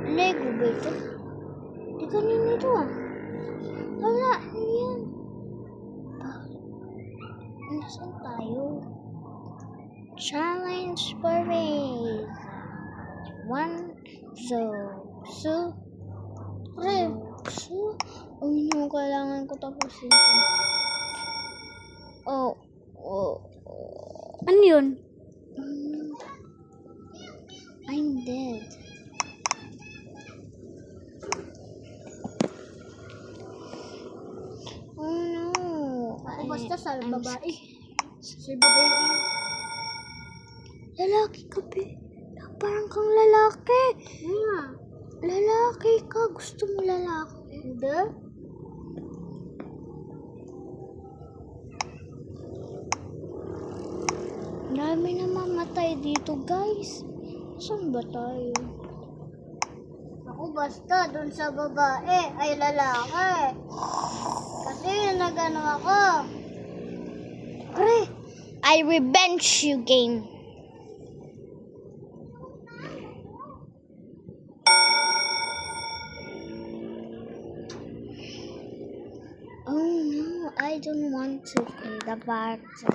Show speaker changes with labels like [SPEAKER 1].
[SPEAKER 1] Lego ba ito? Di kanina ito ah. Wala, ano yan? Nasaan tayo? Challenge for race. No, kailangan ko tapusin ito. Ano yun? I'm dead. Oh no.
[SPEAKER 2] Ako basta sa
[SPEAKER 1] I'm
[SPEAKER 2] babae.
[SPEAKER 1] scared.
[SPEAKER 2] Sa babae.
[SPEAKER 1] Lalaki ka, be. Parang kang lalaki. Lalaki ka. Gusto mo lalaki?
[SPEAKER 2] Hindi.
[SPEAKER 1] Dami na mamatay dito, guys. Saan ba tayo?
[SPEAKER 2] Ako basta dun sa babae ay lalaki. Kasi nagano ako.
[SPEAKER 1] Pre, I revenge you game. Oh no, I don't want to play the part.